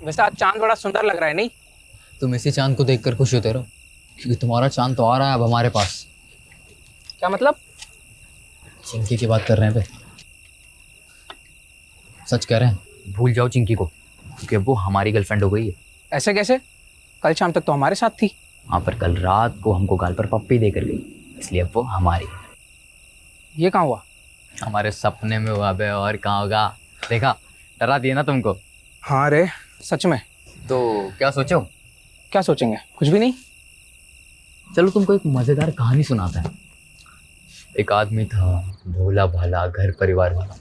वैसे आज चांद बड़ा सुंदर लग रहा है नहीं? तुम इसी चांद को देखकर खुश होते रहो, क्योंकि तुम्हारा चांद तो आ रहा है अब हमारे पास। क्या मतलब? चिंकी की बात कर रहे हैं पे। सच कह रहे हैं, भूल जाओ चिंकी को, क्योंकि अब वो हमारी गर्लफ्रेंड हो गई है। ऐसे कैसे? कल शाम तक तो हमारे साथ थी। हाँ, पर कल रात को हमको गाल पर पप्पी देकर गई, इसलिए अब वो हमारी है। ये कहाँ हुआ? हमारे सपने में हुआ बे, और कहाँ होगा। देखा, डरा दिया ना तुमको। हाँ रे, सच में। तो क्या सोचो? क्या सोचेंगे? कुछ भी नहीं। चलो तुमको एक मजेदार कहानी सुनाता है। एक आदमी था, भोला भाला, घर परिवार वाला।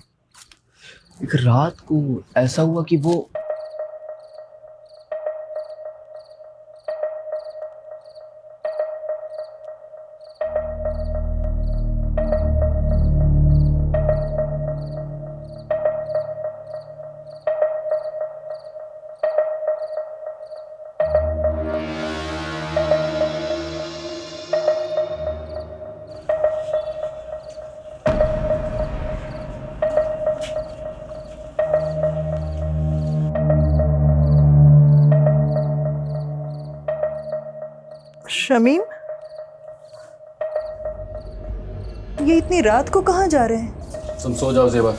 एक रात को ऐसा हुआ कि वो शमीम, ये इतनी रात को कहाँ जा रहे हैं? तुम सो जाओ ज़ेबा,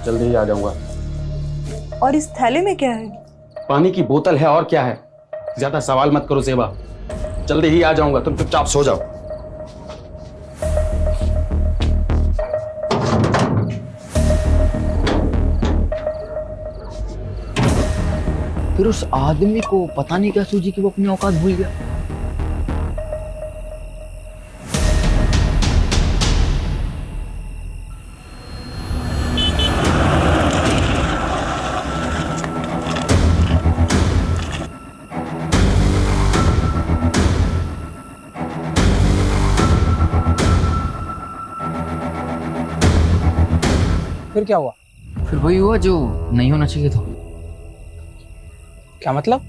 जल्दी ही आ जाऊंगा। और इस थैले में क्या है? पानी की बोतल है, और क्या है। ज्यादा सवाल मत करो ज़ेबा, जल्दी ही आ जाऊंगा, तुम चुपचाप सो जाओ। फिर उस आदमी को पता नहीं क्या सूझी कि वो अपनी औकात भूल गया। फिर क्या हुआ? फिर वही हुआ जो नहीं होना चाहिए था। क्या मतलब?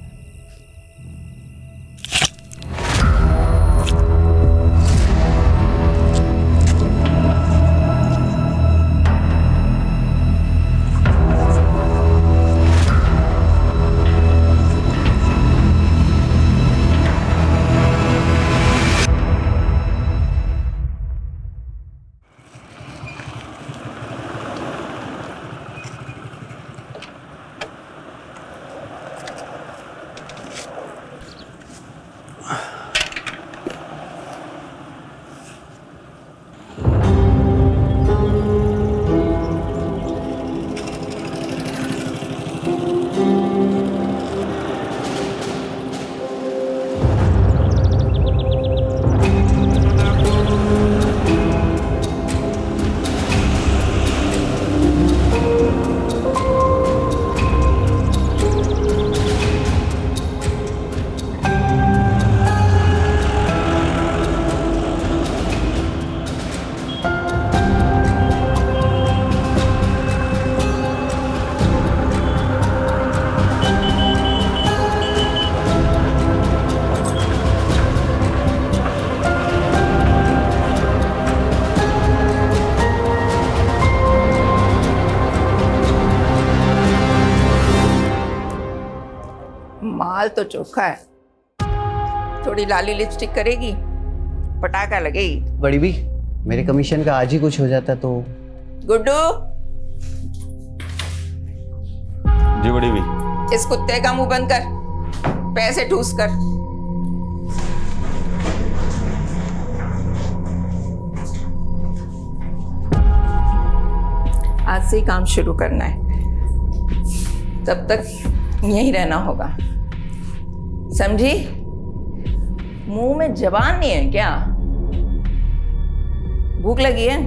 माल तो चोखा है, थोड़ी लाली लिपस्टिक करेगी, पटाखा लगेगी। बड़ी भी, मेरे कमीशन का आज ही कुछ हो जाता तो। गुड्डू, जी बड़ी भी। इस कुत्ते का मुंह बंद कर, पैसे ठूस कर। आज से ही काम शुरू करना है, तब तक यहीं रहना होगा, समझी? मुंह में जबान नहीं है क्या? भूख लगी है?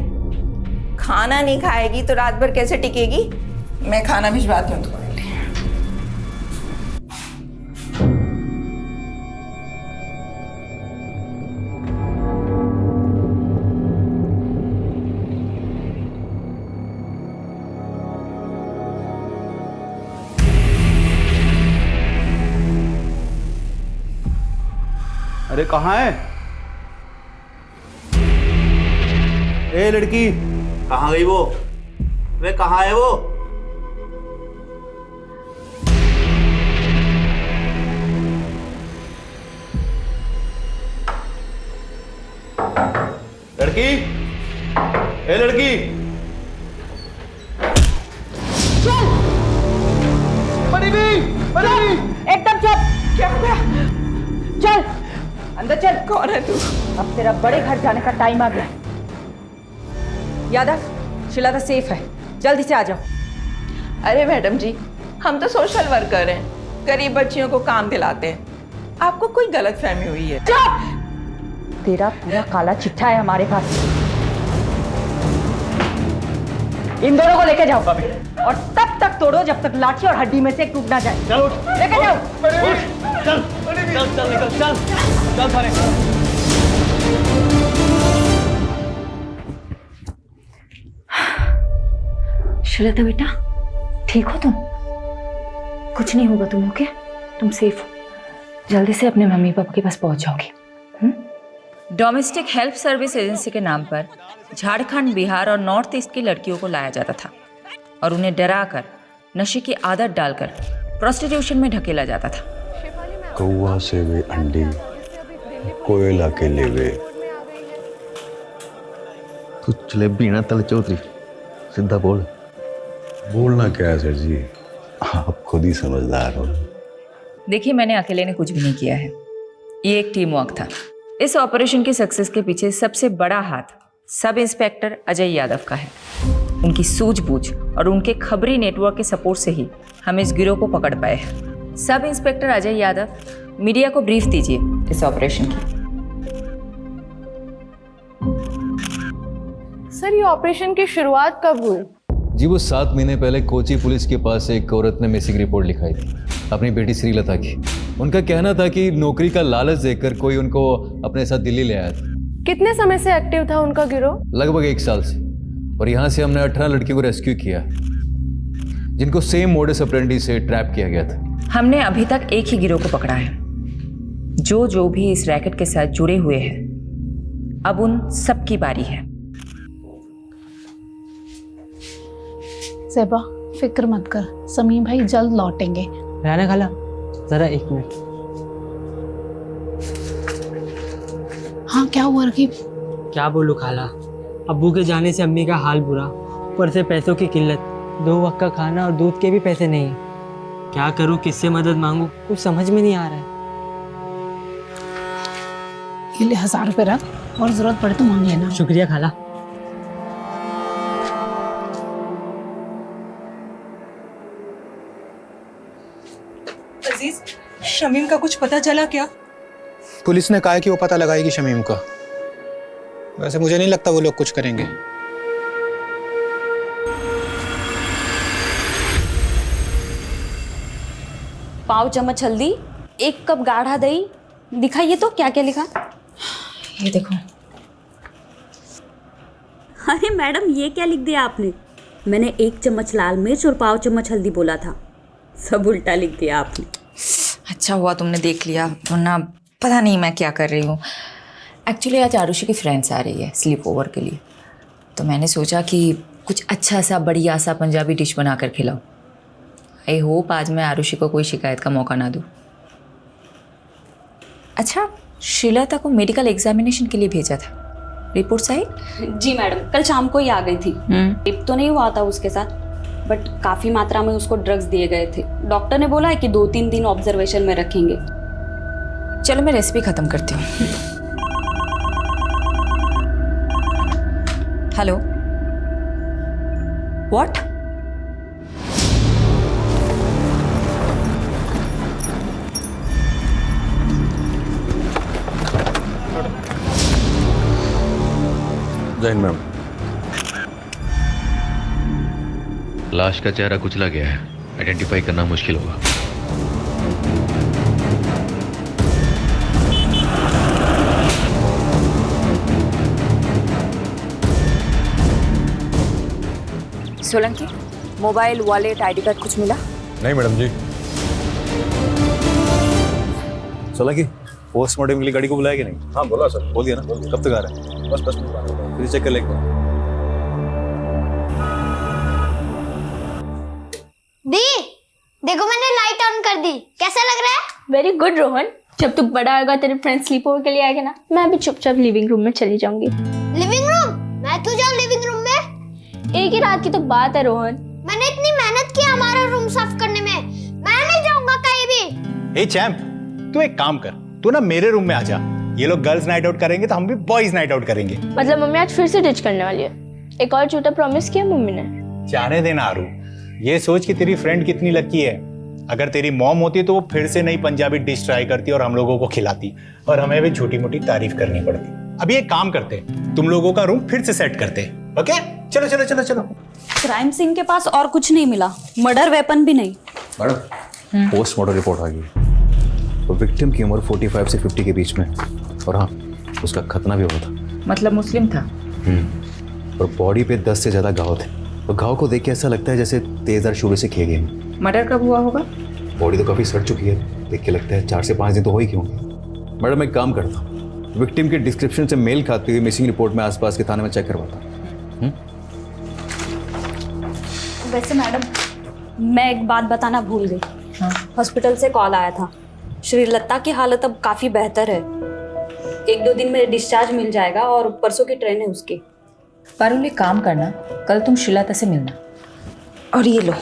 खाना नहीं खाएगी तो रात भर कैसे टिकेगी? मैं खाना भिजवाती हूँ तुम्हारे लिए। अरे कहाँ है? ए लड़की, कहाँ गई वो? वे कहाँ है वो? लड़की, ए लड़की, चल एकदम चुप। क्या हो गया? चल अंदर चल। कौन है तू? अब तेरा बड़े घर जाने का टाइम आ गया। यादव, शीला सेफ है, जल्दी से आ जाओ। अरे मैडम जी, हम तो सोशल वर्कर हैं, गरीब बच्चियों को काम दिलाते हैं। आपको कोई गलत फहमी हुई है। चुप! तेरा पूरा काला चिट्ठा है हमारे पास। इन दोनों को लेके जाओ और तब तक तोड़ो जब तक लाठी और हड्डी में से एक टूट ना जाए। चलो लेके जाओ। चल निकल, चल थाने। श्वेता बेटा, ठीक हो तुम? कुछ नहीं होगा तुम, ओके? तुम सेफ हो। जल्दी से अपने मम्मी पापा के पास पहुंच जाओगी। डोमेस्टिक हेल्प सर्विस एजेंसी के नाम पर झारखंड, बिहार और नॉर्थ ईस्ट की लड़कियों को लाया जाता था और उन्हें डराकर नशे की आदत डालकर प्रोस्टिट्यूशन में ढकेला जाता था। कौवा से वे अंडे, कोयला के लेवे। तू जलेबी ना तल चौधरी, सीधा बोल। बोलना क्या है सर जी, आप खुद ही समझदार हो। देखिए, मैंने अकेले ने कुछ भी नहीं किया है, ये एक टीम वर्क था। इस ऑपरेशन की सक्सेस के पीछे सबसे बड़ा हाथ सब इंस्पेक्टर अजय यादव का है। उनकी सूझबूझ और उनके खबरी नेटवर्क के सपोर्ट से ही हम इस गिरोह को पकड़ पाए हैं। Sub inspector Ajay Yadav, media को ब्रीफ दीजिए इस ऑपरेशन की। सर, ये ऑपरेशन की शुरुआत कब हुई? जी वो 7 महीने पहले कोची पुलिस के पास एक औरत ने मिसिंग रिपोर्ट लिखाई थी अपनी बेटी श्रीलता की। उनका कहना था कि नौकरी का लालच देकर कोई उनको अपने साथ दिल्ली ले आया था। कितने समय से एक्टिव था उनका गिरोह? लगभग 1 साल से। और यहाँ से हमने 18 लड़कियों को रेस्क्यू किया जिनको सेम मोडस ऑपरेंडी से ट्रैप किया गया था। हमने अभी तक एक ही गिरोह को पकड़ा है। जो भी इस रैकेट के साथ जुड़े हुए हैं, अब उन सबकी बारी है। ज़ेबा, फिक्र मत कर, समीम भाई जल्द लौटेंगे। राना खाला, जरा 1 मिनट। हाँ, क्या हुआ रकीब? क्या बोलूं खाला, अब्बू के जाने से अम्मी का हाल बुरा, ऊपर से पैसों की किल्लत, 2 वक्त का खाना और दूध के भी पैसे नहीं। क्या करूं, किससे मदद मांगूं, कुछ समझ में नहीं आ रहा है। ये ले 1000 रुपये रख, और जरूरत पड़े तो मांग लेना। शुक्रिया खाला। अजीज, शमीम का कुछ पता चला क्या? पुलिस ने कहा है कि वो पता लगाएगी शमीम का। वैसे मुझे नहीं लगता वो लोग कुछ करेंगे। पाव चम्मच हल्दी, 1 कप गाढ़ा दही। दिखाइए तो क्या क्या लिखा। ये देखो। अरे मैडम, ये क्या लिख दिया आपने? मैंने 1 चम्मच लाल मिर्च और पाव चम्मच हल्दी बोला था, सब उल्टा लिख दिया आपने। अच्छा हुआ तुमने देख लिया, वरना पता नहीं मैं क्या कर रही हूँ। एक्चुअली आज आरुषि की फ्रेंड्स आ रही है स्लीप ओवर के लिए, तो मैंने सोचा कि कुछ अच्छा सा बढ़िया सा पंजाबी डिश बना कर खिलाऊं। आई होप आज मैं आरुषि को कोई शिकायत का मौका ना दूँ। अच्छा, श्रीलता को मेडिकल एग्जामिनेशन के लिए भेजा था, रिपोर्ट्स आई? जी मैडम, कल शाम को ही आ गई थी। रेप तो नहीं हुआ था उसके साथ, बट काफ़ी मात्रा में उसको ड्रग्स दिए गए थे। डॉक्टर ने बोला है कि 2-3 दिन ऑब्जर्वेशन में रखेंगे। चलो मैं रेसिपी ख़त्म करती हूँ। Hello, what? जैन मैम, लाश का चेहरा कुचला गया है, आइडेंटिफाई करना मुश्किल होगा। Solanki, mobile, wallet, ID card कुछ मिला? नहीं मैडम जी। सोलंकी, पोस्टमार्टम के लिए गाड़ी को बुलाया कि नहीं? हाँ बोला सर। बोल दिया ना? कब तक आ रहा है? बस 10 मिनट, फिर चेक कर लेंगे। दी, देखो मैंने लाइट ऑन कर दी, कैसा लग रहा है? वेरी गुड रोहन, जब तू बड़ा होगा तेरे फ्रेंड स्लीप ओवर के लिए आएगा ना, मैं भी चुपचाप लिविंग रूम में चली जाऊंगी। लिविंग मैं क्यों जाऊँ लिविंग रूम में? एक ही रात की तो बात है रोहन। मैंने इतनी मेहनत की हमारा रूम साफ करने में, मैं नहीं जाऊंगा कहीं भी। ए चैंप, तू एक काम कर, तू ना मेरे रूम में आ जा। ये लोग गर्ल्स नाइट आउट करेंगे तो हम भी बॉयज नाइट आउट करेंगे। मतलब मम्मी आज फिर से डिच करने वाली है? एक और झूठा प्रॉमिस किया मम्मी ने। जाने देना आरू, ये सोच कि तेरी फ्रेंड कितनी लकी है। अगर तेरी मॉम होती तो वो फिर से नई पंजाबी डिश ट्राई करती और हम लोगों को खिलाती, और हमें भी छोटी मोटी तारीफ करनी पड़ती। अभी एक काम करते, तुम लोगों का रूम फिर से सेट करते। ओके, चलो चलो चलो चलो। क्राइम सीन के पास और कुछ नहीं मिला, मर्डर वेपन भी नहीं। मैडम, पोस्टमार्टम रिपोर्ट आ गई। तो विक्टिम की उम्र 45 से 50 के बीच में, और हाँ, उसका खतना भी हुआ था। मतलब मुस्लिम था? और बॉडी पे 10 से ज्यादा घाव थे। तो घाव को देख के ऐसा लगता है जैसे तेजदार शूले से किए गए। मर्डर कब हुआ होगा? बॉडी तो काफी सड़ चुकी है, देख के लगता है 4 से 5 दिन तो हो ही क्यों। मैडम, एक काम करता हूँ, विक्टिम के डिस्क्रिप्शन से मेल खाती हुई मिसिंग रिपोर्ट में आसपास के थाने में चेक करवाता हूँ। वैसे मैडम, मैं एक बात बताना भूल गई। हॉस्पिटल से कॉल आया था, श्रीलता की हालत अब काफ़ी बेहतर है। 1-2 दिन में डिस्चार्ज मिल जाएगा और परसों की ट्रेन है उसकी। पारुल, एक काम करना, कल तुम श्रीलता से मिलना। और ये लो,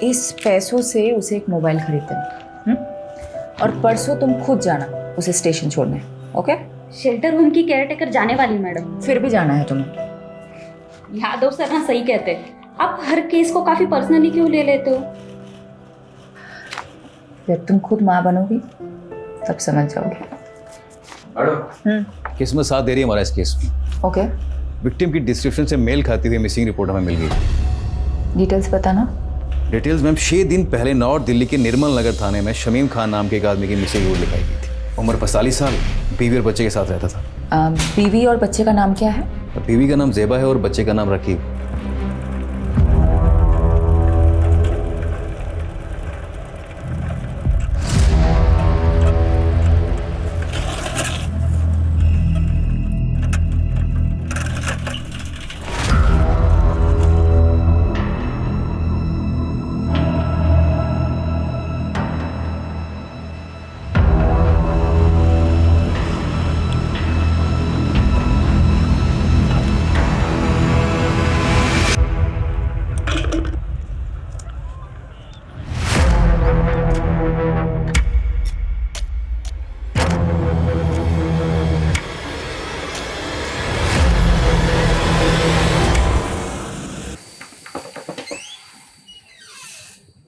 इस पैसों से उसे एक मोबाइल खरीद देना। और परसों तुम खुद जाना उसे स्टेशन छोड़ने। ओके? शेल्टर होम की केयरटेकर जाने वाली मैडम। फिर भी जाना है तुम्हें। यादव सर ना सही कहते, आप हर केस को काफी पर्सनली क्यों ले लेते हो? जब तुम खुद माँ बनोगी तब समझ जाओगी। मैडम, किस्मत साथ दे रही है हमारा इस केस में। ओके। विक्टिम की डिस्क्रिप्शन से मेल खाती हुई मिसिंग रिपोर्ट हमें मिल गई। डिटेल्स बताना। डिटेल्स मैम, 6 दिन पहले नॉर्थ दिल्ली के निर्मल नगर थाने में शमीम खान नाम के एक आदमी की मिसिंग रिपोर्ट लिखाई गई थी। उम्र 45 साल, बीवी और बच्चे के साथ रहता था। बीवी और बच्चे का नाम क्या है? बीवी का नाम ज़ेबा है और बच्चे का नाम रकीब।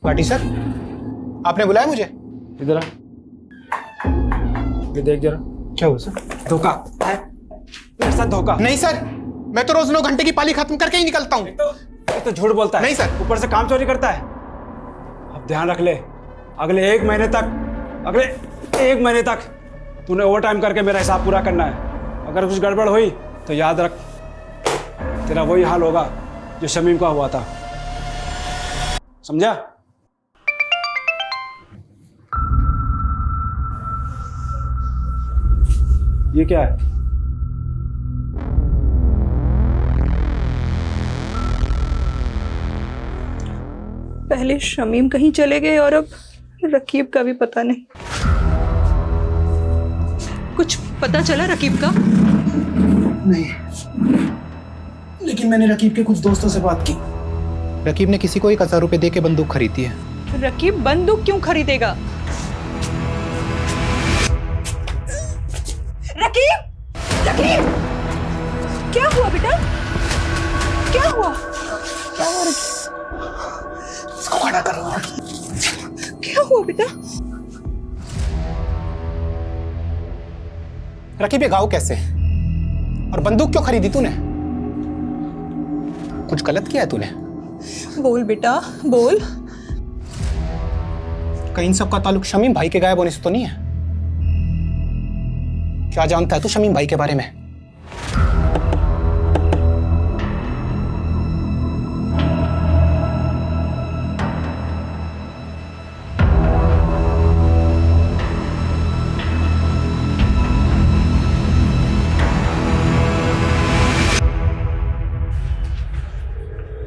पार्टी सर, आपने बुलाया मुझे? इधर आ, ये देख जरा। क्या हुआ सर? धोखा है मेरे साथ, धोखा। नहीं सर, मैं तो रोज 9 घंटे की पाली खत्म करके ही निकलता हूँ। तो झूठ बोलता है। नहीं सर। ऊपर से काम चोरी करता है। अब ध्यान रख ले, अगले 1 महीने तक तूने ओवर टाइम करके मेरा हिसाब पूरा करना है। अगर कुछ गड़बड़ हुई तो याद रख, तेरा वही हाल होगा जो शमीम का हुआ था। समझा? ये क्या है? पहले शमीम कहीं चले गए और अब रकीब का भी पता नहीं। कुछ पता चला रकीब का? नहीं, लेकिन मैंने रकीब के कुछ दोस्तों से बात की। रकीब ने किसी को 1000 रुपए दे के बंदूक खरीदी है। रकीब बंदूक क्यों खरीदेगा? रकीब! रकीब! क्या हुआ बेटा? क्या हुआ? क्या हुआ रकीब? इसको खड़ा करो। क्या हुआ बेटा? रकीब, ये गाँव कैसे? और बंदूक क्यों खरीदी तूने? कुछ गलत किया है तूने? बोल बेटा, बोल। कहीं इन सब का ताल्लुक शमीम भाई के गायब होने से तो नहीं है? क्या जानता है तू शमीम भाई के बारे में?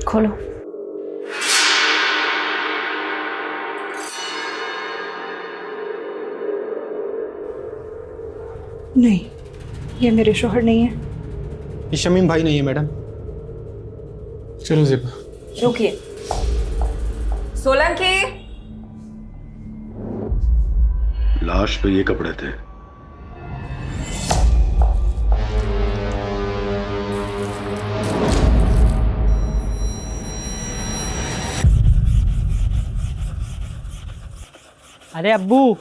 खोलो। नहीं, ये मेरे शौहर नहीं है। ये शमीम भाई नहीं है मैडम। चलो ज़ेबा। रुकिए। सोलंकी। लाश पे ये कपड़े थे। अरे अब्बू,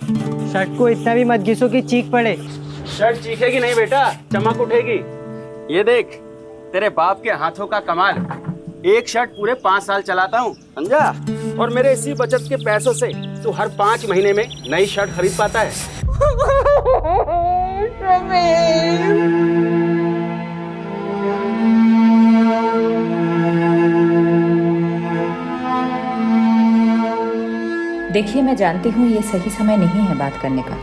शर्ट को इतना भी मत घिसो कि चीख पड़े। शर्ट चीखेगी नहीं बेटा, चमक उठेगी। ये देख, तेरे बाप के हाथों का कमाल। एक शर्ट पूरे 5 साल चलाता हूँ, समझा? और मेरे इसी बचत के पैसों से तू हर 5 महीने में नई शर्ट खरीद पाता है। देखिए, मैं जानती हूँ ये सही समय नहीं है बात करने का,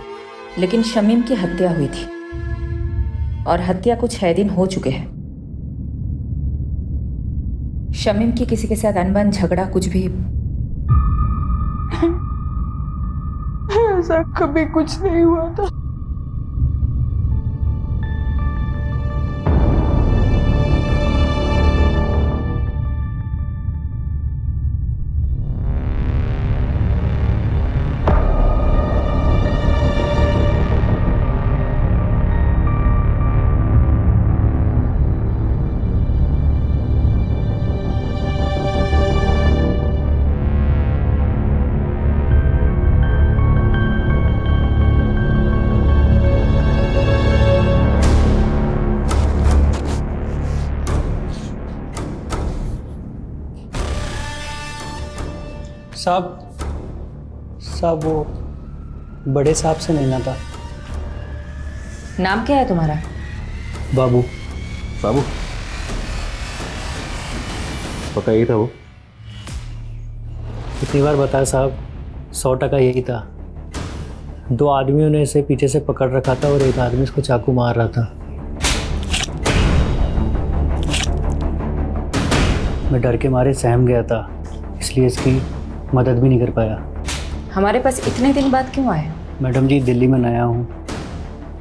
लेकिन शमीम की हत्या हुई थी और हत्या को 6 दिन हो चुके हैं। शमीम की किसी के साथ अनबन, झगड़ा, कुछ भी? ऐसा कभी कुछ नहीं हुआ था। साहब वो बड़े साहब से मिलना था। नाम क्या है तुम्हारा? बाबू। बाबू पक्का यही था वो? कितनी बार बताया साहब, 100% यही था। 2 आदमियों ने इसे पीछे से पकड़ रखा था और एक आदमी इसको चाकू मार रहा था। मैं डर के मारे सहम गया था, इसलिए इसकी मदद भी नहीं कर पाया। हमारे पास इतने दिन बाद क्यों आए? मैडम जी, दिल्ली में नया हूँ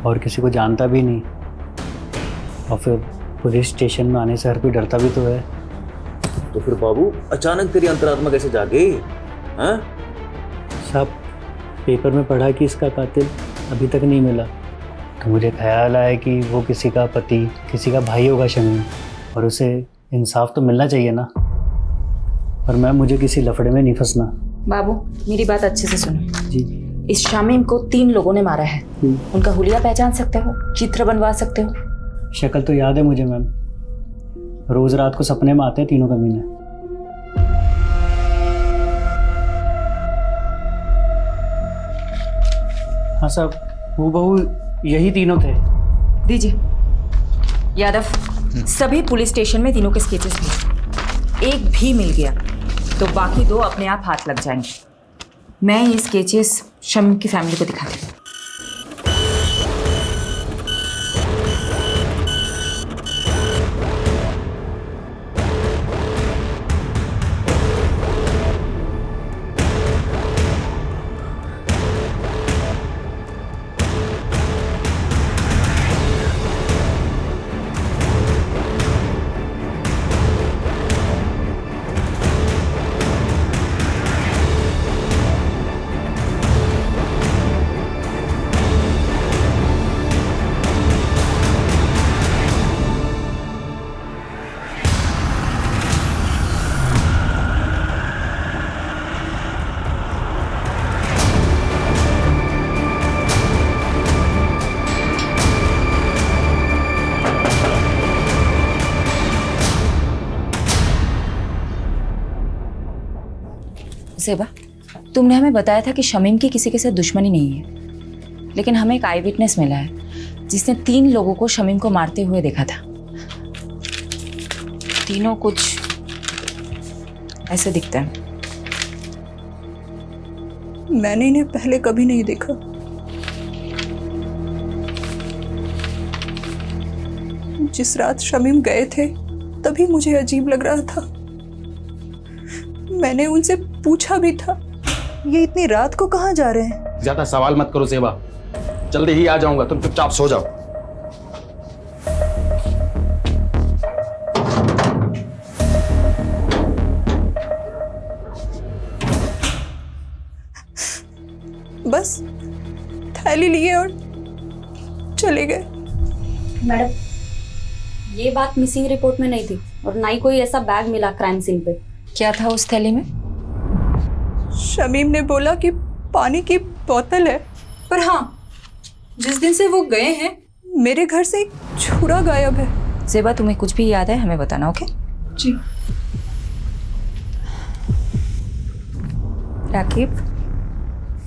और किसी को जानता भी नहीं, और फिर पुलिस स्टेशन में आने से हर कोई डरता भी तो है। तो फिर बाबू अचानक तेरी अंतरात्मा कैसे जागे? हाँ साहब, पेपर में पढ़ा कि इसका कातिल अभी तक नहीं मिला, तो मुझे ख्याल आया कि वो किसी का पति, किसी का भाई होगा शमीम, और उसे इंसाफ तो मिलना चाहिए ना। पर मैम, मुझे किसी लफड़े में नहीं फंसना। बाबू, मेरी बात अच्छे से सुनो जी। इस शामीम को 3 लोगों ने मारा है। उनका हुलिया पहचान सकते हो? चित्र बनवा सकते हो? शक्ल तो याद है मुझे मैम, रोज रात को सपने में आते हैं तीनों कमीने। हाँ साहब, वो बहू यही तीनों थे। दीजिए यादव, सभी पुलिस स्टेशन में तीनों के स्केचेस थे। एक भी मिल गया तो बाकी 2 अपने आप हाथ लग जाएंगे। मैं ये स्केचेस शमीम की फैमिली को दिखाती हूँ। ज़ेबा, तुमने हमें बताया था कि शमीम की किसी के साथ दुश्मनी नहीं है, लेकिन हमें एक आई विटनेस मिला है जिसने 3 लोगों को शमीम को मारते हुए देखा था। तीनों कुछ ऐसे दिखते हैं। मैंने इन्हें पहले कभी नहीं देखा। जिस रात शमीम गए थे तभी मुझे अजीब लग रहा था। मैंने उनसे पूछा भी था, ये इतनी रात को कहाँ जा रहे हैं? ज्यादा सवाल मत करो ज़ेबा, जल्दी ही आ जाऊंगा, तुम चुपचाप सो जाओ। बस थैली लिए और चले गए। मैडम, ये बात मिसिंग रिपोर्ट में नहीं थी और ना ही कोई ऐसा बैग मिला क्राइम सीन पे। क्या था उस थैली में? शमीम ने बोला कि पानी की बोतल है। पर हाँ, जिस दिन से वो गए हैं मेरे घर से एक छुरा गायब है। ज़ेबा, तुम्हें कुछ भी याद है हमें बताना, ओके? जी। राकीब,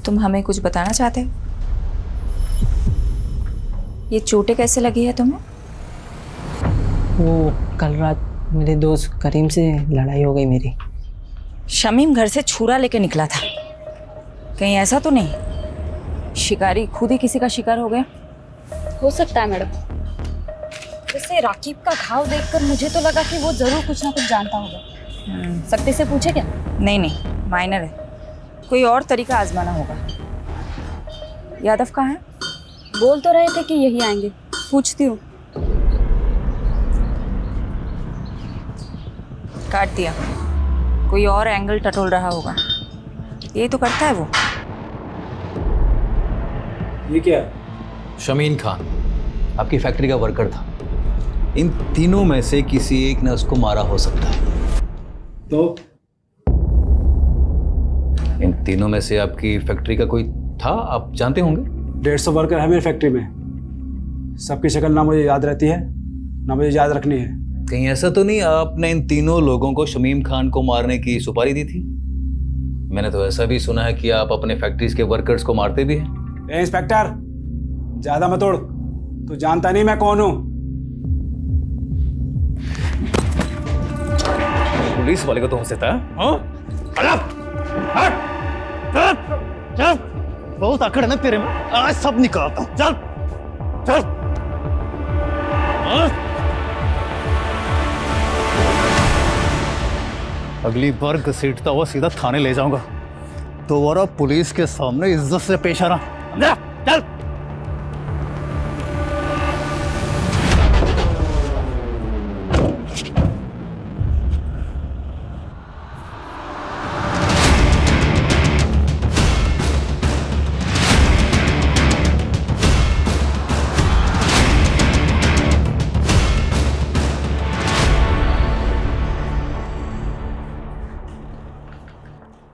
तुम हमें कुछ बताना चाहते हो? ये चोटें कैसे लगी है तुम्हें? वो कल रात मेरे दोस्त करीम से लड़ाई हो गई मेरी। शमीम घर से छुरा लेके निकला था, कहीं ऐसा तो नहीं शिकारी खुद ही किसी का शिकार हो गया? हो सकता है मैडम। वैसे राकीब का घाव देखकर मुझे तो लगा कि वो जरूर कुछ ना कुछ जानता होगा। सकते से पूछे क्या? नहीं, माइनर है, कोई और तरीका आजमाना होगा। यादव कहाँ है? बोल तो रहे थे कि यही आएंगे, पूछती हूँ। काट दिया, कोई और एंगल टटोल रहा होगा। यही तो करता है वो। ये क्या? शमीन खान आपकी फैक्ट्री का वर्कर था। इन तीनों में से किसी एक ने उसको मारा हो सकता है। तो इन तीनों में से आपकी फैक्ट्री का कोई था, आप जानते होंगे? 150 वर्कर है मेरी फैक्ट्री में। सबकी शक्ल ना मुझे याद रहती है ना मुझे याद रखनी है। कहीं ऐसा तो नहीं आपने इन तीनों लोगों को शमीम खान को मारने की सुपारी दी थी? मैंने तो ऐसा भी सुना है कि आप अपने फैक्ट्रीज के वर्कर्स को मारते भी हैं। ए इंस्पेक्टर, ज्यादा मत उड़, तू जानता नहीं मैं कौन हूं। पुलिस वाले को तो हो सकता है। बहुत आकड़ है ना तेरे में, आज सब निकालता हूं। चल चल। अगली बार घसीटता हुआ सीधा थाने ले जाऊंगा। दोबारा पुलिस के सामने इज्जत से पेश आना, समझा? चल।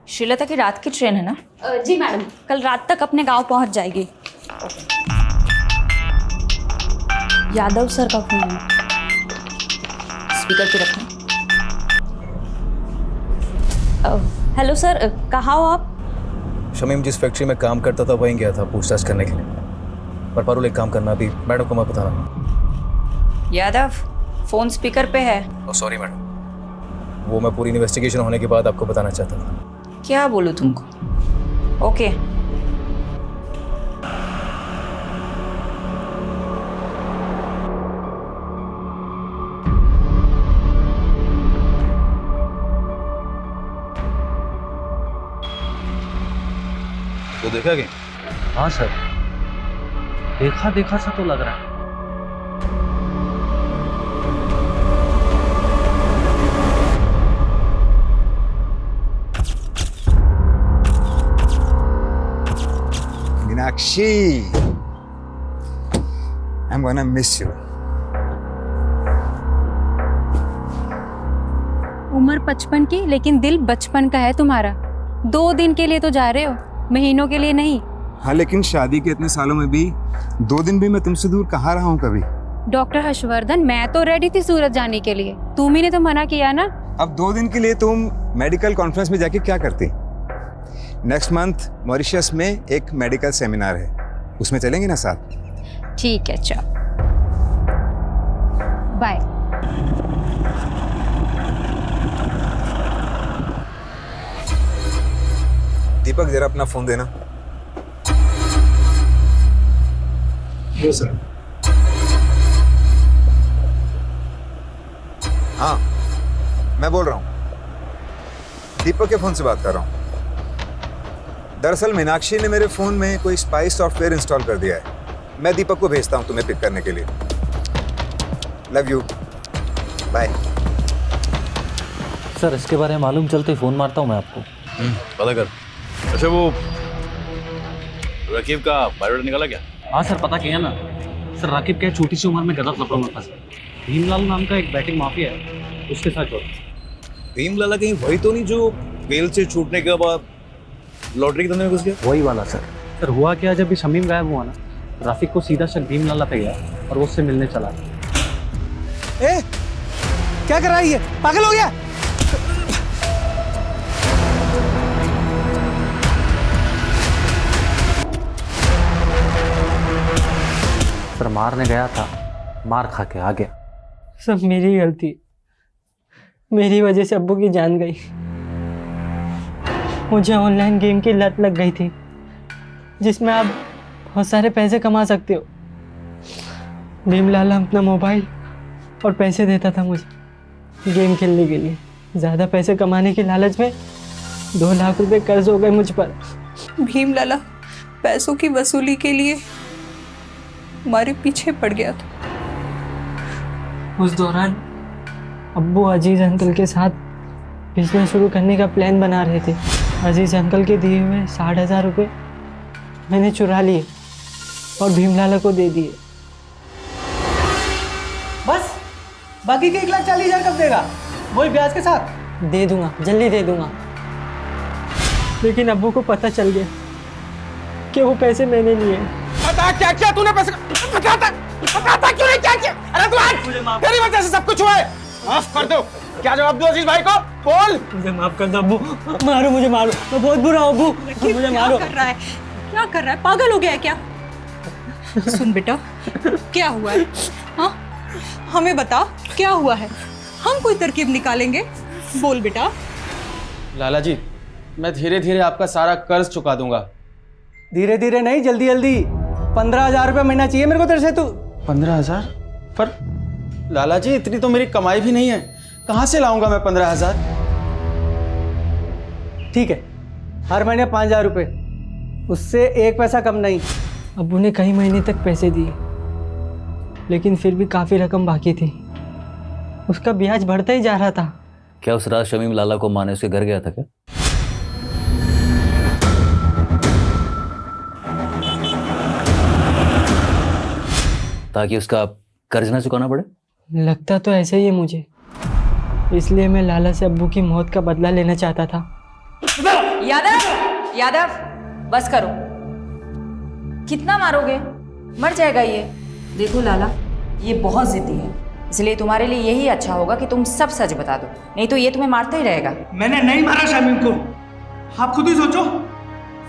श्रीलता की रात की ट्रेन है ना? जी मैडम, कल रात तक अपने गांव पहुंच जाएगी। यादव सर का फोन है। स्पीकर पे रखना। हेलो सर, कहाँ हो आप? शमीम जिस फैक्ट्री में काम करता था वहीं गया था पूछताछ करने के लिए। पर पारुल एक काम करना, अभी मैडम को मैं बताना। यादव, फोन स्पीकर पे है। ओह सॉरी मैडम, वो मैं पूरी इन्वेस्टिगेशन होने के बाद आपको बताना चाहता था। क्या बोलूं तुमको? ओके। तो देखा क्या? हाँ सर, देखा देखा सा तो लग रहा है। Meenakshi, I'm gonna miss you. उम्र 55 की लेकिन दिल बचपन का है तुम्हारा। 2 दिन के लिए तो जा रहे हो, महीनों के लिए नहीं। हाँ, लेकिन शादी के इतने सालों में भी 2 दिन भी मैं तुमसे दूर कहाँ रहा हूँ कभी। डॉक्टर हर्षवर्धन, मैं तो रेडी थी सूरत जाने के लिए, तुम ही ने तो मना किया ना। अब 2 दिन के लिए तुम मेडिकल कॉन्फ्रेंस में जाके क्या करती? नेक्स्ट मंथ मॉरिशस में एक मेडिकल सेमिनार है, उसमें चलेंगे ना साथ? ठीक है, चल बाय। दीपक, जरा अपना फोन देना। Yes sir. हाँ, मैं बोल रहा हूँ, दीपक के फोन से बात कर रहा हूँ। दरअसल मीनाक्षी ने मेरे फोन में कोई स्पाई सॉफ्टवेयर इंस्टॉल कर दिया है। मैं दीपक को भेजता हूँ तुम्हें पिक करने के लिए। Love you, bye. सर, इसके बारे में मालूम चलते ही फोन मारता हूँ मैं आपको। पता कर। अच्छा, वो रकीब का बायोडाटा निकाला क्या? हाँ सर, पता किया ना सर। राकिब क्या छोटी सी उम्र में गलत लफड़ों में फंसा। भीमलाल नाम का एक बैटिंग माफिया है, उसके साथ जोड़ा। भीमलाला कहीं वही तो नहीं जो बेल से छूटने के बाद लॉटरी के धंधे में घुस गया? वही वाला सर। सर हुआ क्या, जब भी शमीम गायब हुआ ना, राफिक को सीधा शक भीमलाला पे गया और वो उससे मिलने चला। ए, क्या कर रहा है ये? पागल हो गया? सर मारने गया था, मार खा के आ गया। सब मेरी गलती, मेरी वजह से अब्बू की जान गई। मुझे ऑनलाइन गेम की लत लग गई थी जिसमें आप बहुत सारे पैसे कमा सकते हो। भीमलाला अपना मोबाइल और पैसे देता था मुझे गेम खेलने के लिए। ज़्यादा पैसे कमाने के लालच में 2 लाख रुपए कर्ज हो गए मुझ पर। भीमलाला पैसों की वसूली के लिए हमारे पीछे पड़ गया था। उस दौरान अब्बू अजीज़ अंकल के साथ बिजनेस शुरू करने का प्लान बना रहे थे। अजीज़ अंकल के दिए हुए 60,000 रुपये मैंने चुरा लिए और भीमलाला को दे दिए। बस बाकी के 1,40,000 कब देगा? वही ब्याज के साथ? दे दूंगा, जल्दी दे दूंगा। लेकिन अब्बू को पता चल गया कि वो पैसे मैंने लिए। बता क्या किया तूने पैसे? बताता क्यों नहीं, क्या किया? अरे तू आज तेरी वजह से सब कुछ हुआ है। माफ कर दो। क्या जवाब दूं अजीज भाई को? बोल। मुझे माफ कर दो अब्बू, मारो मुझे, मारो, मैं बहुत बुरा हूँ अब्बू, मुझे मारो। क्या कर रहा है? क्या कर रहा है? पागल हो गया है क्या? सुन बेटा, क्या हुआ है? हाँ, हमें बता क्या हुआ है, हम कोई तरकीब निकालेंगे। बोल बेटा। लाला जी, मैं धीरे धीरे आपका सारा कर्ज चुका दूंगा। धीरे धीरे नहीं, जल्दी जल्दी। 15,000 रुपये महीना चाहिए मेरे को तेरे से। तू 15,000? पर लाला जी, इतनी तो मेरी कमाई भी नहीं है, कहाँ से लाऊंगा मैं 15,000? ठीक है, हर महीने 5,000 रुपये, उससे 1 पैसा कम नहीं। अब्बू ने कई महीने तक पैसे दिए लेकिन फिर भी काफ़ी रकम बाकी थी। उसका ब्याज बढ़ता ही जा रहा था। क्या उस रात शमीम लाला को माने उसके घर गया था क्या? ताकि उसका कर्ज ना चुकाना पड़े? लगता तो ऐसे ही है मुझे, इसलिए मैं लाला से अब्बू की मौत का बदला लेना चाहता था। यादव, यादव, बस करो। कितना मारोगे? मर जाएगा ये। देखो लाला, ये बहुत जिद्दी है, इसलिए तुम्हारे लिए यही अच्छा होगा कि तुम सब सच बता दो, नहीं तो ये तुम्हें मारता ही रहेगा। मैंने नहीं मारा शमीम को, आप खुद ही सोचो।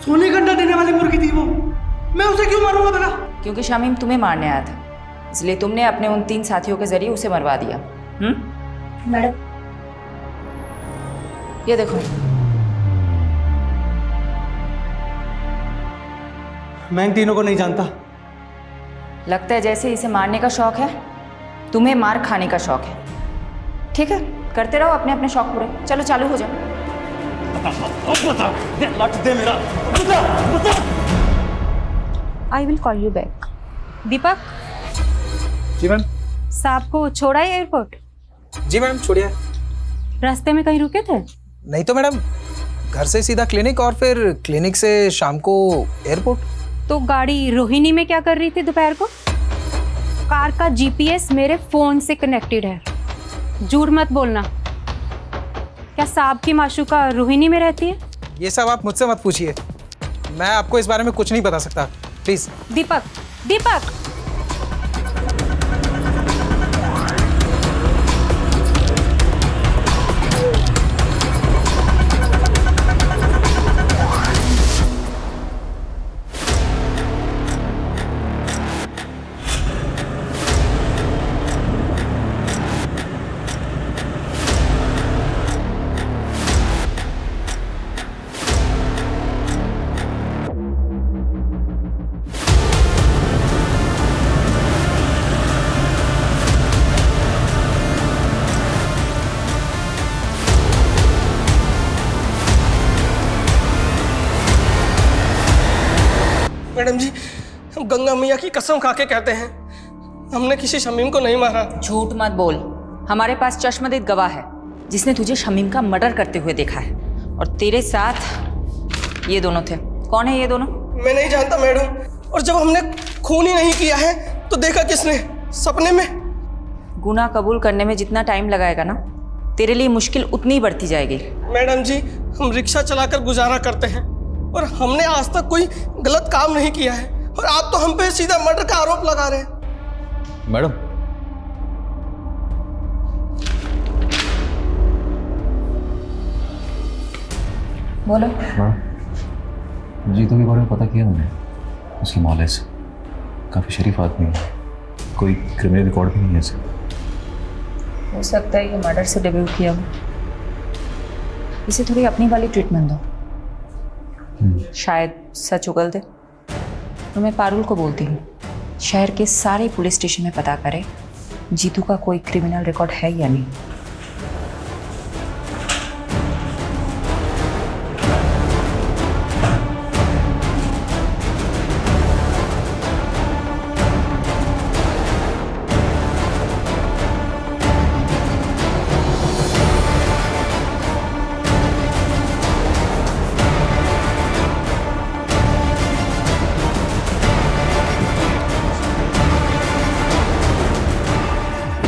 सोने का अंडा देने वाली मुर्गी थी वो, मैं उसे क्यों मारूंगा भला? क्योंकि शमीम तुम्हें मारने आया था, इसलिए तुमने अपने उन 3 साथियों के जरिए उसे मरवा दिया। मैडम, ये देखो। मैं इन तीनों को नहीं जानता। लगता है जैसे इसे मारने का शौक है, तुम्हें मार खाने का शौक है। ठीक है, करते रहो अपने अपने शौक पूरे। चलो चालू हो जाओ। I will call you back. Deepak. जी मैम। साहब को छोड़ा है एयरपोर्ट? जी मैम, छोड़िए। रास्ते में कहीं रुके थे? नहीं तो मैडम, घर से सीधा क्लिनिक और फिर क्लिनिक से शाम को एयरपोर्ट। तो गाड़ी रोहिणी में क्या कर रही थी दोपहर को? कार का जीपीएस मेरे फोन से कनेक्टेड है, झूठ मत बोलना। क्या साहब की माशूका रोहिणी में रहती है? ये सब आप मुझसे मत पूछिए, मैं आपको इस बारे में कुछ नहीं बता सकता, प्लीज। Deepak, Deepak. मैडम जी, हम गंगा मैया की कसम खा के कहते हैं, हमने किसी शमीम को नहीं मारा। झूठ मत बोल, हमारे पास चश्मदीद गवाह है जिसने तुझे शमीम का मर्डर करते हुए देखा है, और तेरे साथ ये दोनों थे। कौन है ये दोनों? मैं नहीं जानता मैडम। और जब हमने खून ही नहीं किया है तो देखा किसने? सपने में। गुनाह कबूल करने में जितना टाइम लगाएगा ना, तेरे लिए मुश्किल उतनी ही बढ़ती जाएगी। मैडम जी, हम रिक्शा चलाकर गुजारा करते हैं और हमने आज तक कोई गलत काम नहीं किया है, और आप तो हम पे सीधा मर्डर का आरोप लगा रहे हैं। मैडम, बोलो। जीतू के बारे में पता किया मैंने, उसकी मौले से काफ़ी शरीफ आदमी है, कोई क्रिमिनल रिकॉर्ड भी नहीं है इसे। हो सकता है ये मर्डर से डेब्यू किया हो। इसे थोड़ी अपनी वाली ट्रीटमेंट दो, शायद सच उगल दे। तो मैं पारुल को बोलती हूँ, शहर के सारे पुलिस स्टेशन में पता करे जीतू का कोई क्रिमिनल रिकॉर्ड है या नहीं।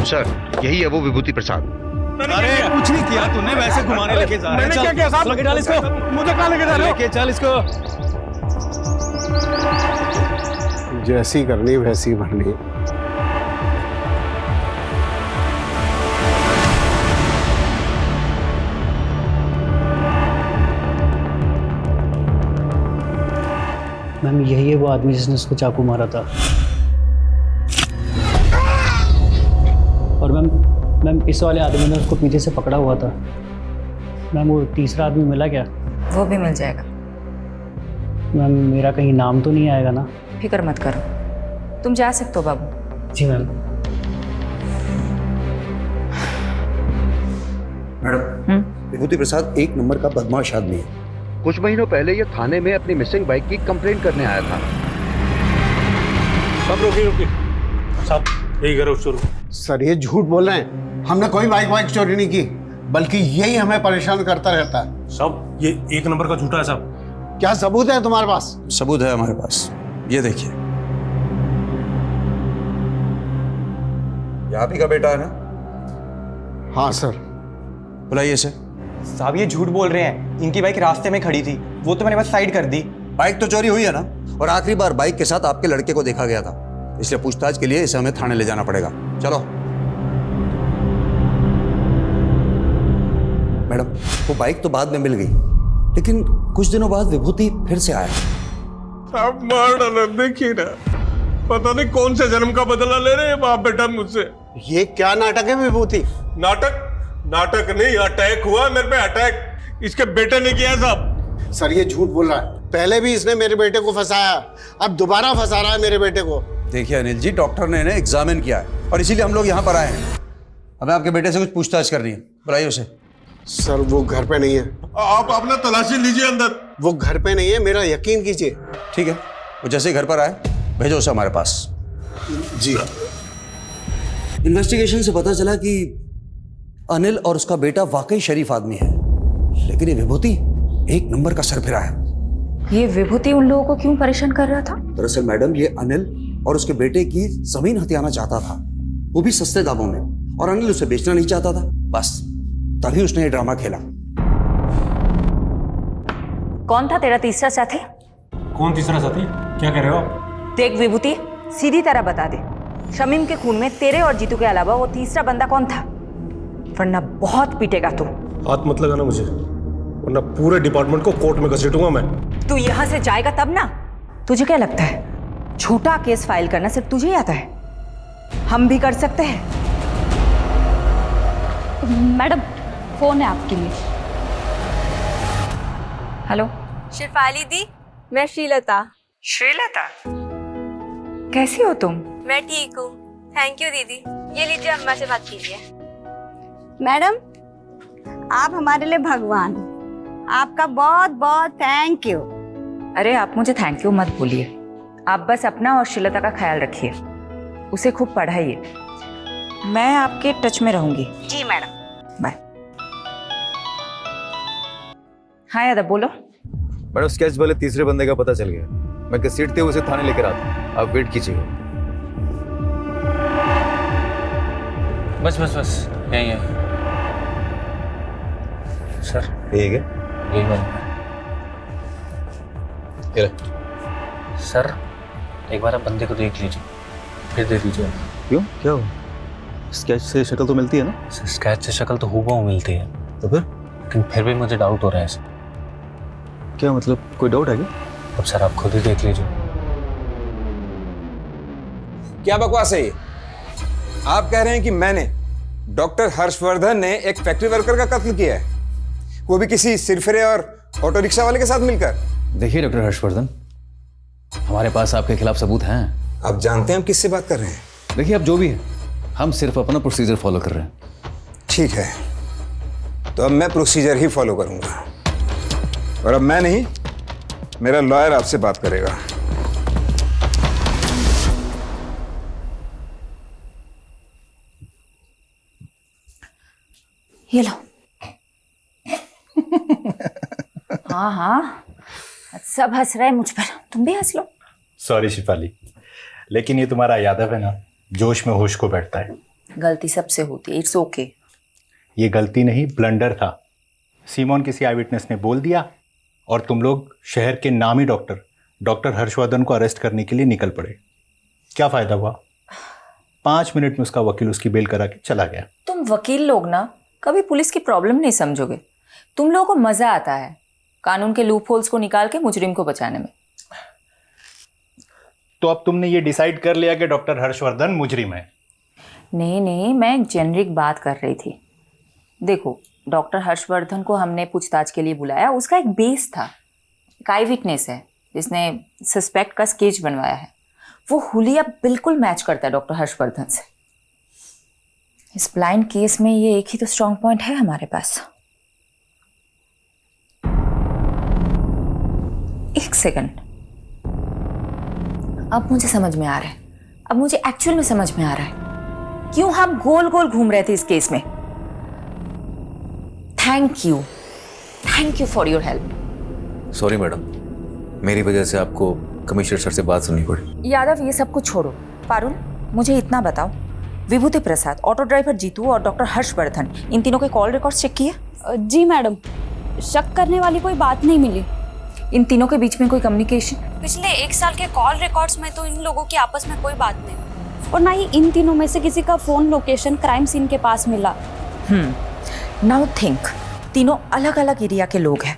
सर, यही है वो विभूति प्रसाद। अरे कुछ नहीं किया तूने, वैसे घुमाने लेके जा रहा है। मैंने क्या किया साहब? लेके डाल इसको। मुझे कहाँ लेके जा रहे हो? लेके चल इसको। जैसी करनी वैसी भरनी। मैम यही है वो आदमी जिसने उसको चाकू मारा था। और मैम इस वाले आदमी ने उसको पीछे से पकड़ा हुआ था। मैम वो तीसरा आदमी मिला क्या? वो भी मिल जाएगा। मैम मेरा कहीं नाम तो नहीं आएगा ना? फिक्र मत करो, तुम जा सकते हो बाबू। जी मैम। मैडम, विभूति प्रसाद एक नंबर का बदमाश आदमी है। कुछ महीनों पहले ये थाने में अपनी मिसिंग बाइक की कंप्लेंट करने आया था। सब रुकिए साहब, यही करो चोर। सर ये झूठ बोल रहे हैं, हमने कोई बाइक चोरी नहीं की, बल्कि यही हमें परेशान करता रहता है। साहब ये एक नंबर का झूठा है साहब। क्या सबूत है तुम्हारे पास? सबूत है हमारे पास, ये देखिए। ये आप ही का बेटा है ना? हाँ सर। बुलाइए इसे। साहब ये झूठ बोल रहे हैं, इनकी बाइक रास्ते में खड़ी थी, वो तो मैंने बस साइड कर दी। बाइक तो चोरी हुई है ना, और आखिरी बार बाइक के साथ आपके लड़के को देखा गया था, इसलिए पूछताछ के लिए इसे हमें थाने ले जाना पड़ेगा। चलो। मैडम, वो बाइक तो बाद में मिल गई, लेकिन कुछ दिनों बाद विभूति फिर से आया। आप मार डाला, देखिए ना, पता नहीं कौन से जन्म का बदला ले रहे हैं बाप बेटा मुझसे। ये क्या नाटक है विभूति? नाटक नहीं, अटैक हुआ मेरे पे, अटैक इसके बेटे ने किया है साहब। सर ये झूठ बोल रहा है, पहले भी इसने मेरे बेटे को फंसाया, अब दोबारा फंसा रहा है मेरे बेटे को। देखिए अनिल जी, डॉक्टर ने इन्हें एग्जामिन किया है और इसीलिए हम लोग यहाँ पर आए हैं। हमें आपके बेटे से कुछ पूछताछ करनी है, बुलाइए उसे। सर वो घर पे नहीं है। आप अपना तलाशी लीजिए अंदर। वो घर पे नहीं है, मेरा यकीन कीजिए। ठीक है, वो जैसे ही घर पर आए भेजो उसे हमारे पास। जी। इन्वेस्टिगेशन से पता चला कि अनिल और उसका बेटा वाकई शरीफ आदमी है, लेकिन ये विभूति एक नंबर का सरफिरा है। ये विभूति उन लोगों को क्यों परेशान कर रहा था? दरअसल मैडम, ये अनिल और उसके बेटे की जमीन हथियाना चाहता था, वो भी सस्ते दामों में, और अनिल उसे बेचना नहीं चाहता था। बस तभी उसने ये ड्रामा खेला। कौन था तेरा तीसरा साथी? कौन तीसरा साथी? क्या कह रहे हो आप? देख विभूति, सीधी तरह बता दे, शमीम के खून में तेरे और जीतू के अलावा वो तीसरा बंदा कौन था? वरना बहुत पीटेगा तू। हाथ मत लगाना मुझे, वरना पूरे डिपार्टमेंट को कोर्ट में घसीटूंगा मैं। तू यहाँ से जाएगा तब ना। तुझे क्या लगता है झूठा केस फाइल करना सिर्फ तुझे ही आता है? हम भी कर सकते हैं। मैडम फोन है आपके लिए। हेलो शिफाली दी, मैं श्रीलता। श्रीलता, कैसी हो तुम? मैं ठीक हूँ, थैंक यू दीदी। ये लीजिए, अम्मा से बात कीजिए। मैडम आप हमारे लिए भगवान, आपका बहुत बहुत थैंक यू। अरे आप मुझे थैंक यू मत बोलिए, आप बस अपना और श्रीलता का ख्याल रखिए, उसे खूब पढ़ाइए। मैं आपके टच में रहूंगी। जी मैडम। बाय। हाँ यादव बोलो। मैडम, स्केच वाले तीसरे बंदे का पता चल गया। मैं घसीटते हुए उसे थाने लेकर आता हूँ, आप वेट कीजिएगा। बस बस बस यही है सर। ठीक है, यही बन सर। एक बार आप बंदे को देख लीजिए फिर दे दीजिए। क्यों, क्या हुआ? स्केच से शक्ल तो मिलती है ना? स्केच से शक्ल तो हूबहू मिलती है, तो लेकिन फिर भी मुझे डाउट हो रहा है सर। क्या मतलब, कोई डाउट है क्या? अब सर आप खुद ही देख लीजिए। क्या बकवास है ये? आप कह रहे हैं कि मैंने, डॉक्टर हर्षवर्धन ने एक फैक्ट्री वर्कर का कत्ल किया है, वो भी किसी सिरफिरे और ऑटो रिक्शा वाले के साथ मिलकर? देखिए डॉक्टर हर्षवर्धन, हमारे पास आपके खिलाफ सबूत हैं। आप जानते हैं हम किससे बात कर रहे हैं? देखिए, अब जो भी है, हम सिर्फ अपना प्रोसीजर फॉलो कर रहे हैं। ठीक है, तो अब मैं प्रोसीजर ही फॉलो करूंगा, और अब मैं नहीं, मेरा लॉयर आपसे बात करेगा। ये लो। हाँ हाँ, सब हंस रहे हैं मुझ पर, तुम भी हंस लो। सॉरी शिफाली, लेकिन ये तुम्हारा यादव है ना, जोश में होश को बैठता है। गलती सबसे होती है, इट्स ओके। ये गलती नहीं, ब्लंडर था। सीमोन किसी आई विटनेस ने बोल दिया और तुम लोग शहर के नामी डॉक्टर हर्षवर्धन को अरेस्ट करने के लिए निकल पड़े। क्या फायदा हुआ? 5 मिनट में उसका वकील उसकी बेल करा के चला गया। तुम वकील लोग ना कभी पुलिस की प्रॉब्लम नहीं समझोगे। तुम लोगों को मजा आता है कानून के लूप होल्स को निकाल के मुजरिम को बचाने में। तो अब तुमने ये डिसाइड कर लिया कि डॉक्टर हर्षवर्धन मुजरिम है? नहीं नहीं, मैं एक जेनरिक बात कर रही थी। देखो, डॉक्टर हर्षवर्धन को हमने पूछताछ के लिए बुलाया, उसका एक बेस था, एक आई विटनेस है जिसने सस्पेक्ट का स्केच बनवाया है। वो हुलिया बिल्कुल मैच करता है डॉक्टर हर्षवर्धन से। इस ब्लाइंड केस में ये एक ही तो स्ट्रॉन्ग पॉइंट है हमारे पास। एक सेकंड, अब मुझे समझ में आ रहा है, अब मुझे एक्चुअल में समझ में आ रहा है क्यों हम गोल गोल घूम रहे थे इस केस में। Thank you for your help. Sorry madam, मेरी वजह से आपको कमिश्नर सर से बात सुननी पड़ी। यादव, ये सब कुछ छोड़ो। पारुल, मुझे इतना बताओ, विभूति प्रसाद, ऑटो ड्राइवर जीतू और डॉक्टर हर्षवर्धन, इन तीनों के कॉल रिकॉर्ड्स चेक किए? जी मैडम, शक करने वाली कोई बात नहीं मिली। इन तीनों के बीच में कोई कम्युनिकेशन? पिछले 1 साल के कॉल रिकॉर्ड्स में तो इन लोगों की आपस में कोई बात नहीं, और ना ही इन तीनों में से किसी का फोन लोकेशन क्राइम सीन के पास मिला। नाउ थिंक, तीनों अलग अलग एरिया के लोग हैं।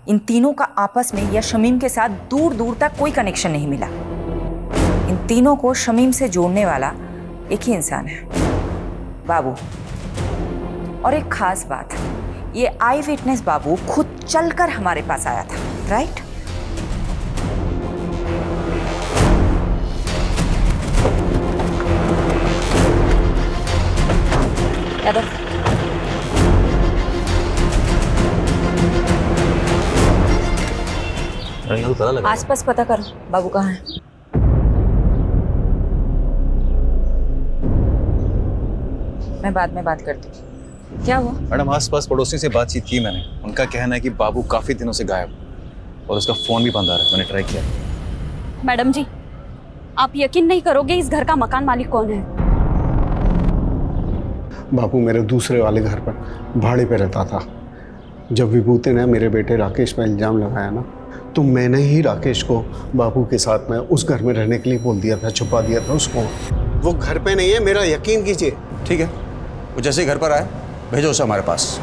इन तीनों का आपस में या शमीम के साथ दूर दूर तक कोई कनेक्शन नहीं मिला। इन तीनों को शमीम से जोड़ने वाला एक ही इंसान है, बाबू। और एक खास बात, ये आई विटनेस बाबू खुद चलकर हमारे पास आया था, राइट? यादव, आसपास पता करो बाबू कहाँ है। मैं बाद में बात करती हूँ। क्या हुआ? मैडम, आसपास पड़ोसी से बातचीत की मैंने, उनका कहना है कि बाबू काफी दिनों से गायब और उसका फोन भी बंद आ रहा है। मैंने ट्राई किया। मैडम जी, आप यकीन नहीं करोगे इस घर का मकान मालिक कौन है। बाबू मेरे दूसरे वाले घर पर भाड़े पे रहता था। जब विभूति ने मेरे बेटे राकेश पर इल्ज़ाम लगाया ना, तो मैंने ही राकेश को बाबू के साथ में उस घर में रहने के लिए बोल दिया था, छुपा दिया था उसको। वो घर पे नहीं है, मेरा यकीन कीजिए। ठीक है, वो जैसे ही घर पर आए भेजो उसे हमारे पास।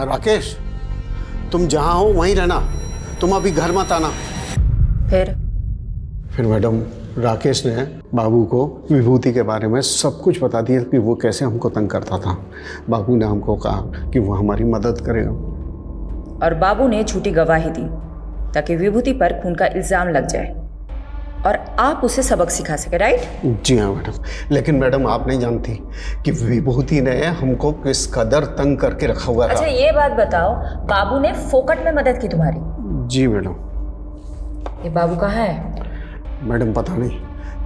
राकेश, तुम जहाँ हो वहीं रहना, तुम अभी घर मत आना। फिर मैडम, राकेश ने बाबू को विभूति के बारे में सब कुछ बता दिया कि वो कैसे हमको तंग करता था। बाबू ने हमको कहा कि वो हमारी मदद करेगा। और बाबू ने झूठी गवाही दी ताकि विभूति पर खून का इल्जाम लग जाए और आप उसे सबक सिखा सके, राइट? जी हाँ मैडम, लेकिन मैडम आप नहीं जानती कि विभूति ने हमको किस कदर तंग करके रखा हुआ था। अच्छा, ये बात बताओ, बाबू ने फोकट में मदद की तुम्हारी? जी मैडम। ये बाबू कहाँ है? मैडम पता नहीं,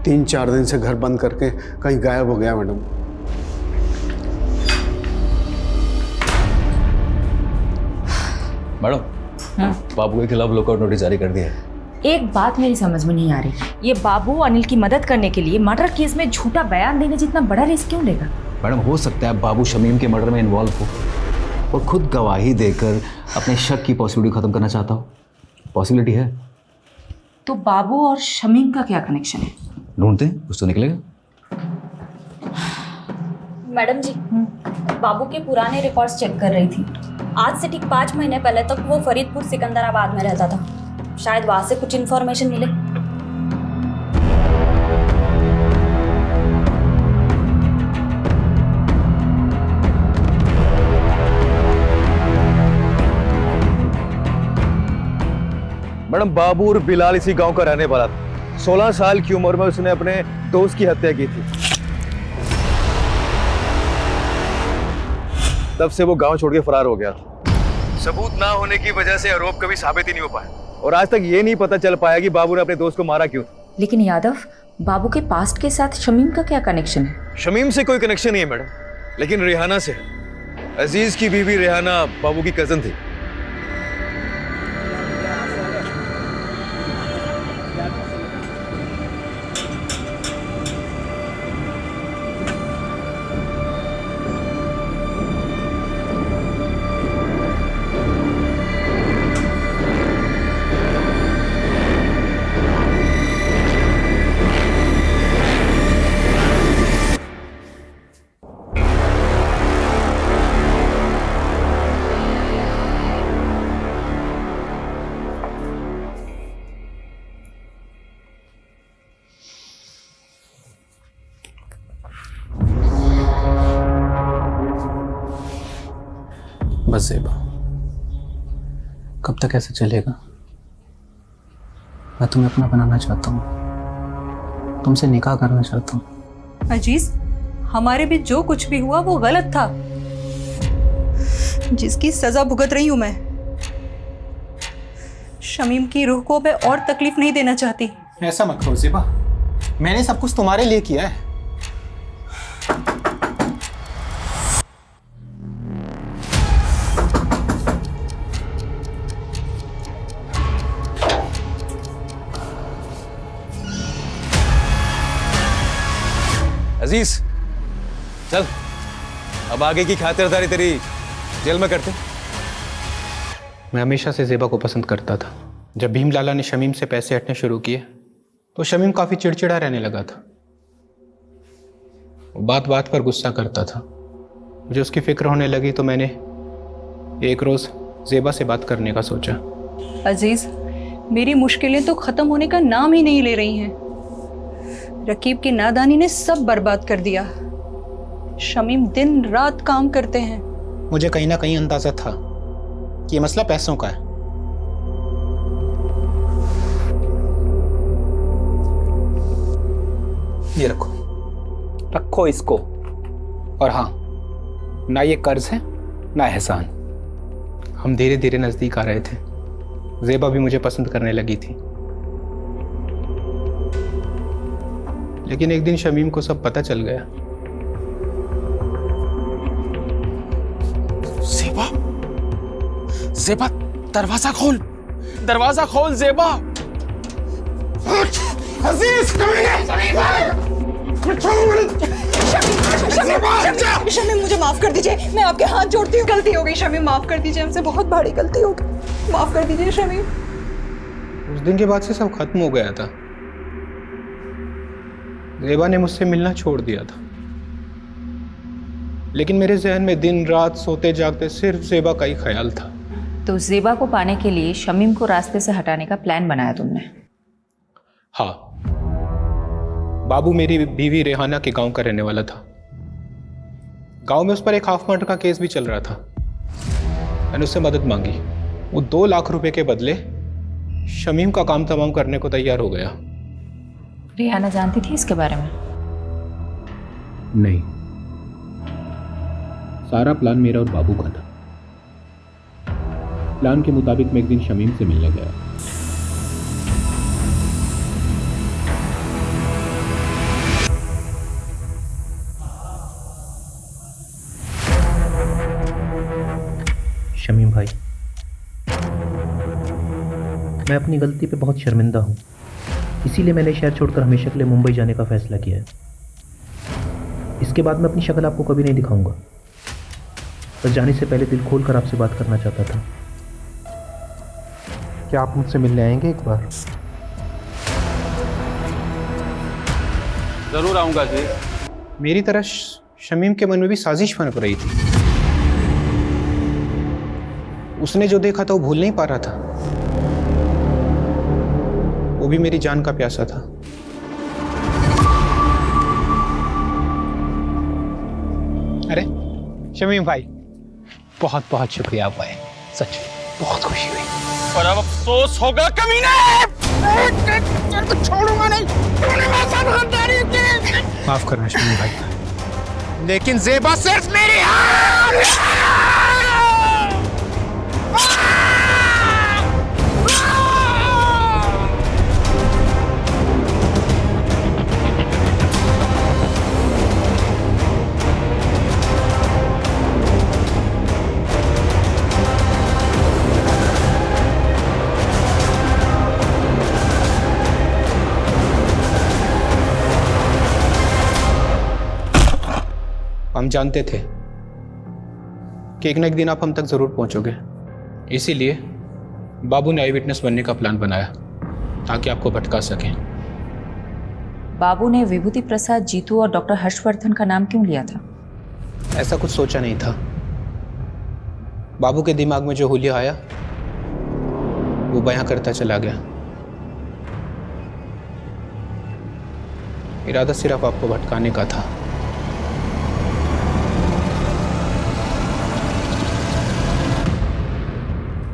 3-4 दिन से घर बंद करके कहीं गायब हो गया मैडम। मैडम, बाबू के खिलाफ लुकआउट नोटिस जारी कर दिया है। एक बात मेरी समझ में नहीं आ रही, ये बाबू अनिल की मदद करने के लिए मर्डर केस में झूठा बयान देने जितना बड़ा रिस्क क्यों लेगा? मैडम, हो सकता है बाबू शमीम के मर्डर में इन्वॉल्व हो और खुद गवाही देकर अपने शक की पॉसिबिलिटी खत्म करना चाहता हो। पॉसिबिलिटी है। तो बाबू और शमीम का क्या कनेक्शन है? ढूंढते हैं, कुछ तो निकलेगा। मैडम जी, बाबू के पुराने रिकॉर्ड्स चेक कर रही थी। आज से ठीक 5 महीने पहले तक वो फरीदपुर सिकंदराबाद में रहता था। शायद वहां से कुछ इन्फॉर्मेशन मिले। मैडम, बाबू और बिलाल इसी गांव का रहने वाला था। 16 साल की उम्र में उसने अपने दोस्त की हत्या की थी। तब से वो गांव छोड़ के फरार हो गया। सबूत ना होने की वजह से आरोप कभी साबित ही नहीं हो पाया और आज तक ये नहीं पता चल पाया कि बाबू ने अपने दोस्त को मारा क्यों। लेकिन यादव, बाबू के पास्ट के साथ शमीम का क्या कनेक्शन है? शमीम से कोई कनेक्शन नहीं है मैडम, लेकिन रेहाना से। अजीज की बीवी रेहाना बाबू की कजन थी। बस ज़ेबा, कब तक ऐसे चलेगा? मैं तुम्हें अपना बनाना चाहता हूँ, तुमसे निकाह करना चाहता हूँ। अजीज, हमारे बीच जो कुछ भी हुआ वो गलत था, जिसकी सजा भुगत रही हूं मैं। शमीम की रूह को मैं और तकलीफ नहीं देना चाहती। ऐसा मत करो ज़ेबा, मैंने सब कुछ तुम्हारे लिए किया है। अजीज, चल अब आगे की खातिरदारी तेरी जेल में करते। मैं हमेशा से ज़ेबा को पसंद करता था। जब भीम लाला ने शमीम से पैसे हटने शुरू किए तो शमीम काफ़ी चिड़चिड़ा रहने लगा था। वो बात बात पर गुस्सा करता था। मुझे उसकी फिक्र होने लगी तो मैंने एक रोज़ ज़ेबा से बात करने का सोचा। अजीज, मेरी मुश्किलें तो ख़त्म होने का नाम ही नहीं ले रही हैं। रकीब की नादानी ने सब बर्बाद कर दिया। शमीम दिन रात काम करते हैं। मुझे कहीं ना कहीं अंदाजा था कि ये मसला पैसों का है। ये रखो, रखो इसको। और हाँ, ना ये कर्ज है ना एहसान। हम धीरे धीरे नजदीक आ रहे थे। ज़ेबा भी मुझे पसंद करने लगी थी। लेकिन एक दिन शमीम को सब पता चल गया। ज़ेबा, ज़ेबा, दरवाजा खोल, दरवाजा खोल ज़ेबा। अजीज, शमीम, मुझे माफ कर दीजिए, मैं आपके हाथ जोड़ती हूँ। गलती हो गई शमीम, माफ कर दीजिए, हमसे बहुत बड़ी गलती हो गई, माफ कर दीजिए शमीम। उस दिन के बाद से सब खत्म हो गया था। ज़ेबा ने मुझसे मिलना छोड़ दिया था, लेकिन मेरे जहन में दिन रात सोते जागते सिर्फ ज़ेबा का ही ख्याल था। तो ज़ेबा को पाने के लिए शमीम को रास्ते से हटाने का प्लान बनाया तुमने? हाँ, बाबू मेरी बीवी रेहाना के गांव का रहने वाला था। गांव में उस पर एक हाफ मर्डर का केस भी चल रहा था। मैंने उससे मदद मांगी। वो 2 लाख रुपए के बदले शमीम का काम तमाम करने को तैयार हो गया। रेहाना जानती थी इसके बारे में? नहीं, सारा प्लान मेरा और बाबू का था। प्लान के मुताबिक मैं एक दिन शमीम से मिलने गया। मैं अपनी गलती पे बहुत शर्मिंदा हूँ, इसीलिए मैंने शहर छोड़कर हमेशा के लिए मुंबई जाने का फैसला किया है। इसके बाद मैं अपनी शक्ल आपको कभी नहीं दिखाऊंगा। बस जाने से पहले दिल खोल कर आपसे बात करना चाहता था। क्या आप मुझसे मिलने आएंगे एक बार? जरूर आऊंगा जी। मेरी तरह शमीम के मन में भी साजिश बन रही थी। उसने जो देखा था वो भूल नहीं पा रहा था। वो भी मेरी जान का प्यासा था। अरे शमीम भाई, बहुत बहुत शुक्रिया आप आए, सच बहुत खुशी हुई। और अब अफसोस होगा कमीने, छोड़ूंगा नहीं। माफ करना शमीम भाई, लेकिन ज़ेबा सिर्फ मेरी हम जानते थे कि एक न एक दिन आप हम तक जरूर पहुंचोगे, इसीलिए बाबू ने आई विटनेस बनने का प्लान बनाया ताकि आपको भटका सकें। बाबू ने विभूति प्रसाद, जीतू और डॉक्टर हर्षवर्धन का नाम क्यों लिया था? ऐसा कुछ सोचा नहीं था। बाबू के दिमाग में जो हुलिया आया वो बयां करता चला गया। इरादा सिर्फ आपको भटकाने का था।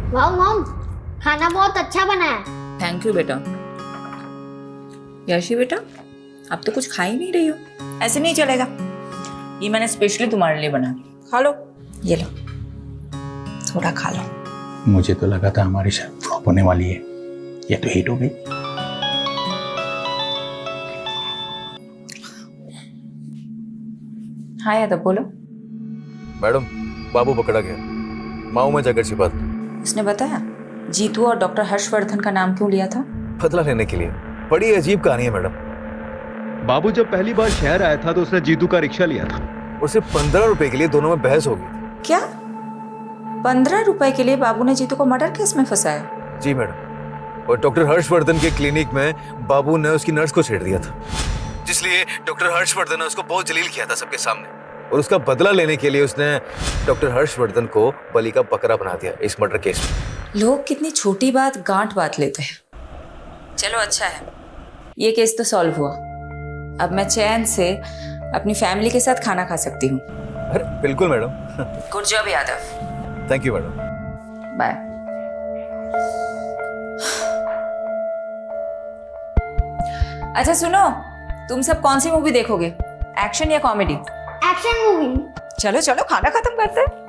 वाह मॉम, खाना बहुत अच्छा बना है। थैंक यू बेटा। यशी बेटा, अब तो कुछ खा ही नहीं रही हो। ऐसे नहीं चलेगा, ये मैंने स्पेशली तुम्हारे लिए बना। खा लो, ये लो, थोड़ा खा लो। मुझे तो लगा था हमारी शायद फ्लॉप होने वाली है, ये तो हिट हो गई। हाँ यादव, बोलो। मैडम, बाबू पकड़ा गया, माऊ में जाकर छिपा था। उसने बताया जीतू और डॉक्टर हर्षवर्धन का नाम क्यों लिया था? बदला लेने के लिए। बड़ी अजीब कहानी है मैडम। बाबू जब पहली बार शहर आया था तो उसने जीतू का रिक्शा लिया था और सिर्फ 15 रुपए के लिए दोनों में बहस हो गई। क्या 15 रुपए के लिए बाबू ने जीतू को मर्डर केस में फंसाया? जी मैडम, और डॉक्टर हर्षवर्धन के क्लिनिक में बाबू ने उसकी नर्स को छेड़ दिया था, जिसलिए डॉक्टर हर्षवर्धन ने उसको बहुत जलील किया था सबके सामने, और उसका बदला लेने के लिए उसने डॉक्टर हर्षवर्धन को बलि का बकरा बना दिया इस मर्डर केस में। लोग कितनी छोटी बात गांठ बात लेते हैं। चलो अच्छा है, ये केस तो सॉल्व हुआ। अब मैं चैन से अपनी फैमिली के साथ खाना खा सकती हूँ। अरे बिल्कुल madam. Good job Yadav. Thank you madam. Bye. अच्छा सुनो, तुम सब कौन सी मूवी देखोगे, एक्शन या कॉमेडी? Action movie. चलो चलो, खाना खत्म करते हैं।